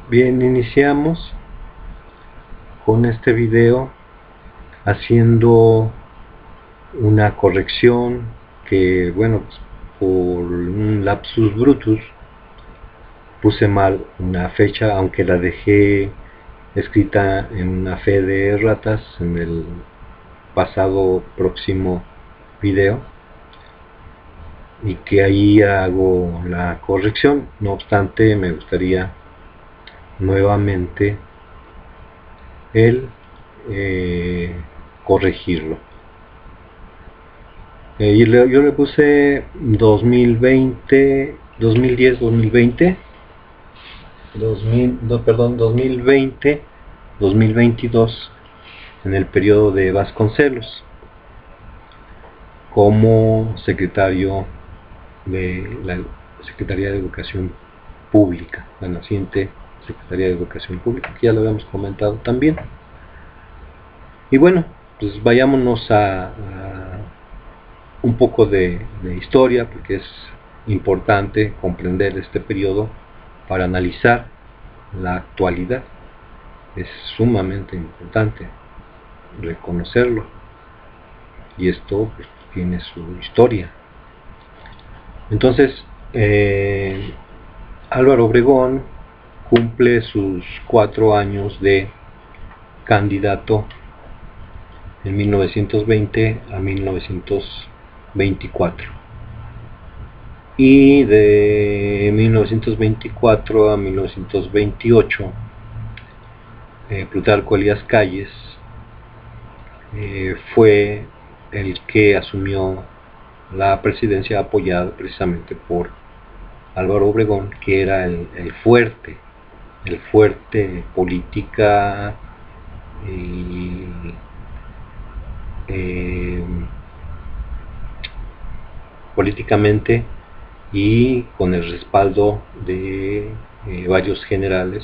Bien, iniciamos con este video haciendo una corrección que, bueno, pues, por un lapsus brutus puse mal una fecha, aunque la dejé escrita en una fe de ratas en el pasado próximo video, y que ahí hago la corrección. No obstante, me gustaría nuevamente el corregirlo. Yo le puse 2020, 2010, 2020, 2020, 2022, en el periodo de Vasconcelos, como secretario de la Secretaría de Educación Pública, la naciente Secretaría de Educación Pública, que ya lo habíamos comentado también. Y bueno, pues vayámonos a un poco de historia, porque es importante comprender este periodo para analizar la actualidad. Es sumamente importante reconocerlo, y esto pues tiene su historia. Entonces, Álvaro Obregón cumple sus 4 años de candidato en 1920 a 1924, y de 1924 a 1928 Plutarco Elías Calles fue el que asumió la presidencia, apoyado precisamente por Álvaro Obregón, que era el fuerte política y políticamente, y con el respaldo de varios generales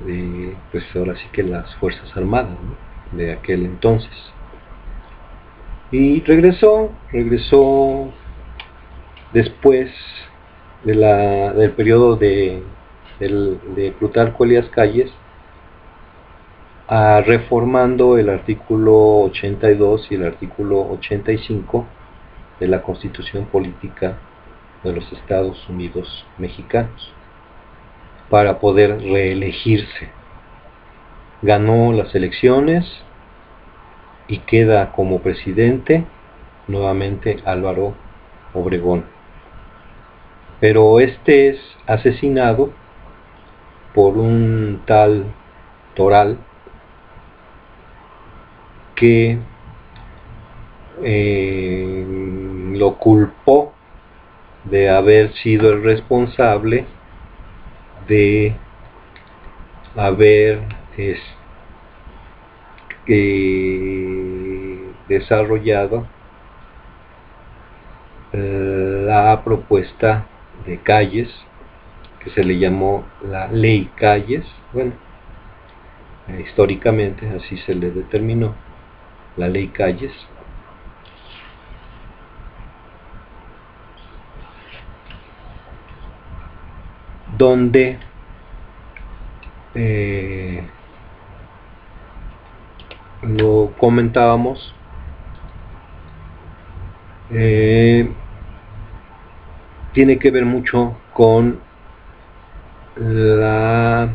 de, pues ahora sí que las Fuerzas Armadas, ¿no?, de aquel entonces. Y regresó después del periodo de Plutarco Elías Calles, reformando el artículo 82 y el artículo 85 de la Constitución Política de los Estados Unidos Mexicanos, para poder reelegirse. Ganó las elecciones y queda como presidente nuevamente Álvaro Obregón, pero este es asesinado por un tal Toral, que lo culpó de haber sido el responsable de haber desarrollado la propuesta de Calles, que se le llamó la Ley Calles. Bueno, históricamente así se le determinó, la Ley Calles, donde lo comentábamos, tiene que ver mucho con la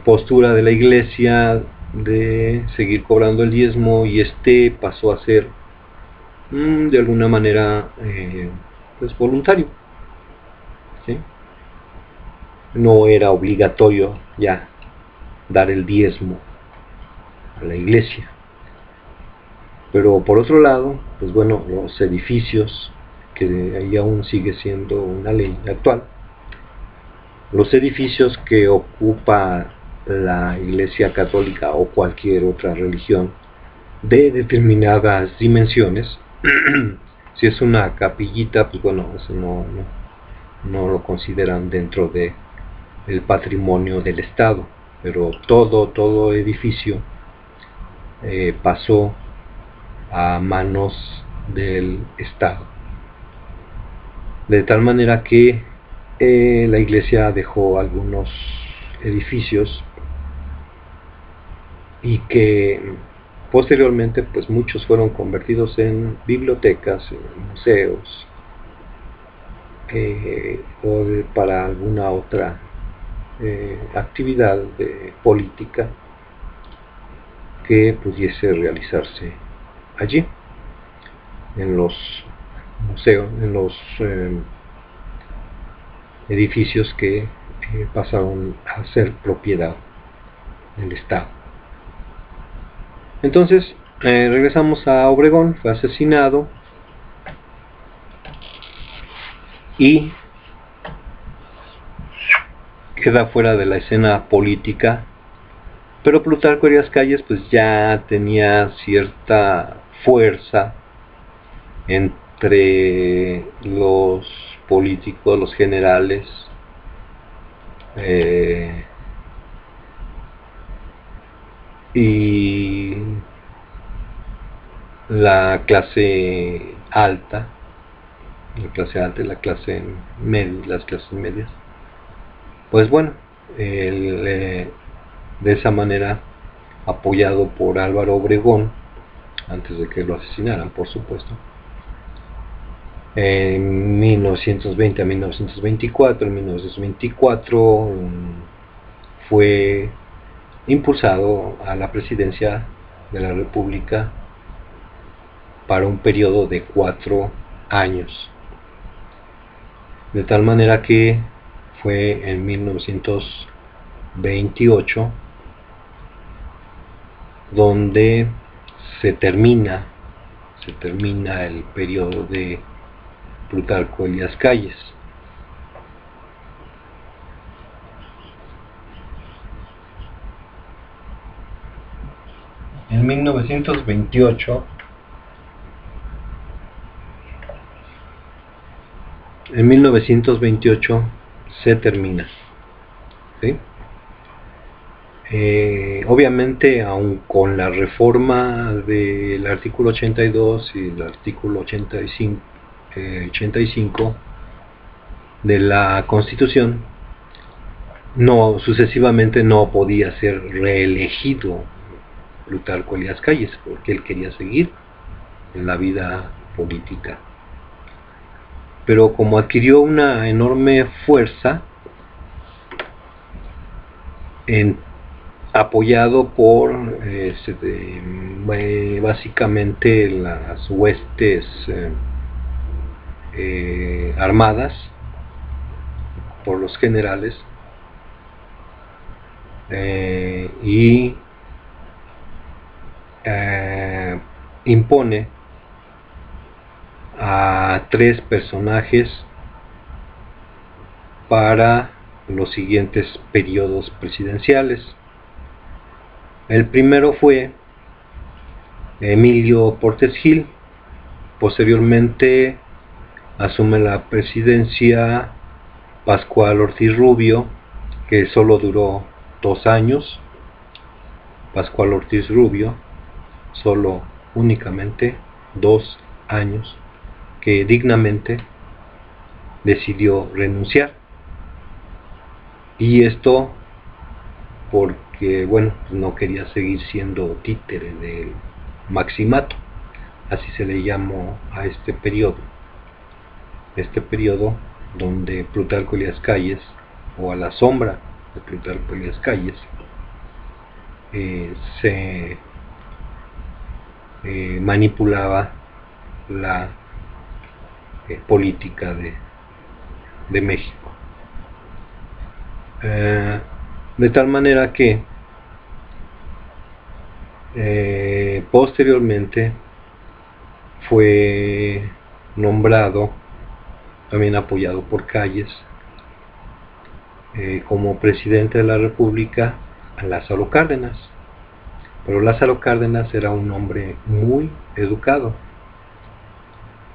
postura de la Iglesia de seguir cobrando el diezmo, y este pasó a ser de alguna manera pues voluntario, ¿sí? No era obligatorio ya dar el diezmo a la Iglesia. Pero por otro lado, pues bueno, los edificios, que ahí aún sigue siendo una ley actual, los edificios que ocupa la Iglesia Católica o cualquier otra religión de determinadas dimensiones, si es una capillita, pues bueno, eso no lo consideran dentro de el patrimonio del Estado, pero todo edificio pasó a manos del Estado. de tal manera que la iglesia dejó algunos edificios y que posteriormente pues muchos fueron convertidos en bibliotecas, en museos, o para alguna otra actividad política que pudiese realizarse allí, en los museos, en los edificios que pasaron a ser propiedad del Estado. Entonces regresamos a Obregón. Fue asesinado y queda fuera de la escena política, pero Plutarco Elías Calles pues ya tenía cierta fuerza entre los políticos, los generales, y la clase alta, y la clase media, las clases medias. Pues bueno, de esa manera, apoyado por Álvaro Obregón, antes de que lo asesinaran, por supuesto, en 1920 a 1924, en 1924 fue impulsado a la presidencia de la República para un periodo de 4 años, de tal manera que fue en 1928 donde se termina el periodo de Plutarco Elías Calles. En 1928 se termina, ¿sí? Obviamente, aun con la reforma del artículo 82 y el artículo 85 de la Constitución, sucesivamente no podía ser reelegido Plutarco Elías Calles, porque él quería seguir en la vida política. Pero como adquirió una enorme fuerza, apoyado por básicamente las huestes armadas, por los generales, y impone a 3 personajes para los siguientes periodos presidenciales. El primero fue Emilio Portes Gil. Posteriormente asume la presidencia Pascual Ortiz Rubio, que solo duró 2 años. Pascual Ortiz Rubio, únicamente 2 años, que dignamente decidió renunciar. Y esto porque, bueno, no quería seguir siendo títere del maximato, así se le llamó a este periodo donde Plutarco Elías Calles, o a la sombra de Plutarco Elías Calles, se manipulaba la política de México. De tal manera que posteriormente fue nombrado, también apoyado por Calles, como presidente de la República a Lázaro Cárdenas. Pero Lázaro Cárdenas era un hombre muy educado,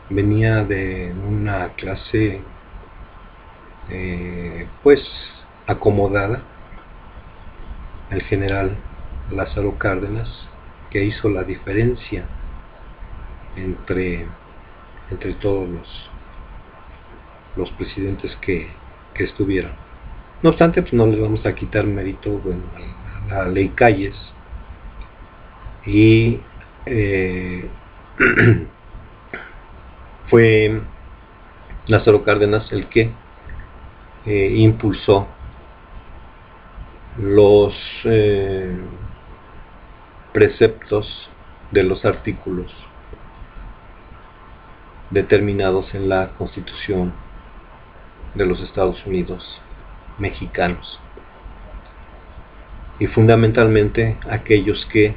venía de una clase pues acomodada. El general Lázaro Cárdenas, que hizo la diferencia entre todos los presidentes que estuvieron. No obstante, pues no les vamos a quitar mérito, bueno, a la ley Calles, y fue Lázaro Cárdenas el que impulsó los preceptos de los artículos determinados en la Constitución de los Estados Unidos mexicanos, y fundamentalmente aquellos que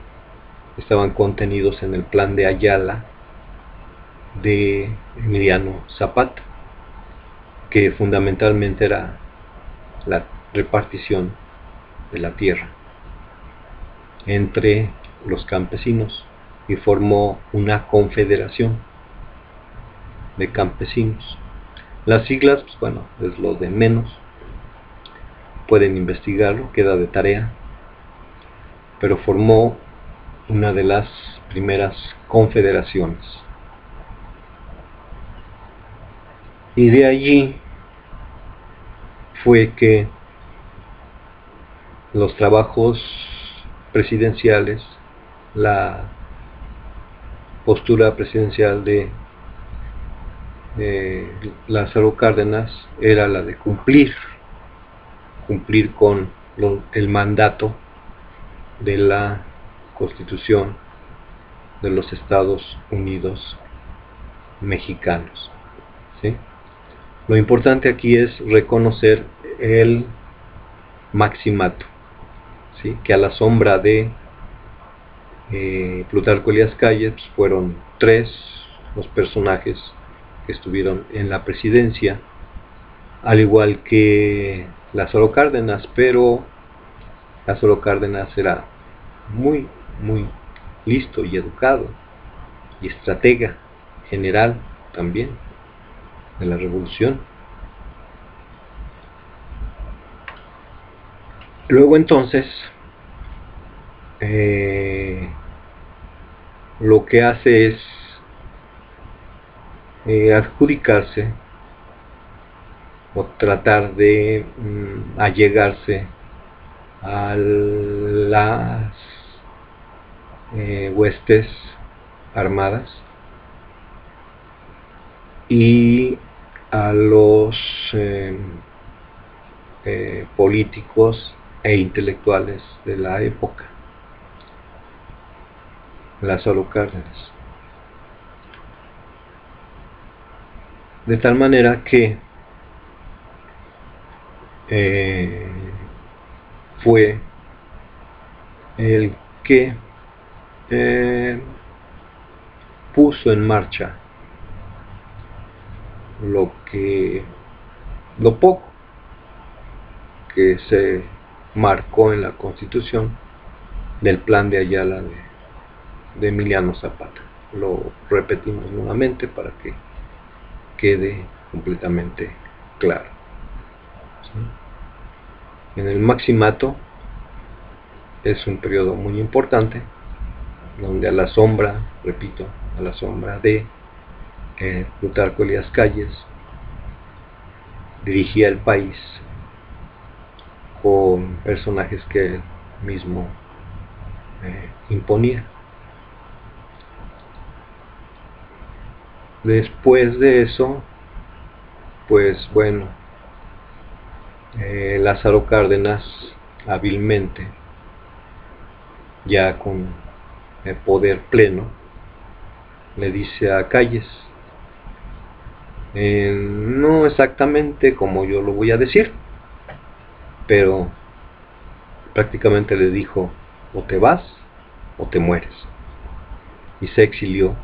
estaban contenidos en el Plan de Ayala de Emiliano Zapata, que fundamentalmente era la repartición de la tierra entre los campesinos, y formó una confederación de campesinos. Las siglas, pues bueno, es lo de menos, pueden investigarlo, queda de tarea, pero formó una de las primeras confederaciones. Y de allí fue que los trabajos presidenciales, la postura presidencial de Lázaro Cárdenas era la de cumplir con el mandato de la Constitución de los Estados Unidos mexicanos, ¿sí? Lo importante aquí es reconocer el maximato, ¿sí? Que a la sombra de Plutarco Elías Calles, pues fueron 3 los personajes que estuvieron en la presidencia, al igual que Lázaro Cárdenas, pero Lázaro Cárdenas era muy listo y educado, y estratega general también de la revolución. Luego entonces lo que hace es adjudicarse o tratar de allegarse a las huestes armadas y a los políticos e intelectuales de la época. Lázaro Cárdenas, de tal manera que fue el que puso en marcha lo poco que se marcó en la Constitución del Plan de Ayala de Emiliano Zapata. Lo repetimos nuevamente para que quede completamente claro, ¿sí? En el maximato es un periodo muy importante, donde a la sombra, repito, a la sombra de Plutarco Elías Calles, dirigía el país con personajes que él mismo imponía. Después de eso, pues bueno, Lázaro Cárdenas hábilmente, ya con el poder pleno, le dice a Calles, no exactamente como yo lo voy a decir, pero prácticamente le dijo, o te vas o te mueres. Y se exilió.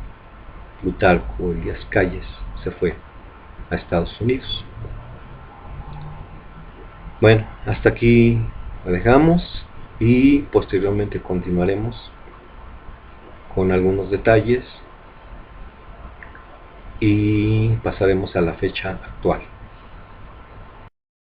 Plutarco Elías Calles se fue a Estados Unidos. Bueno, hasta aquí lo dejamos y posteriormente continuaremos con algunos detalles y pasaremos a la fecha actual.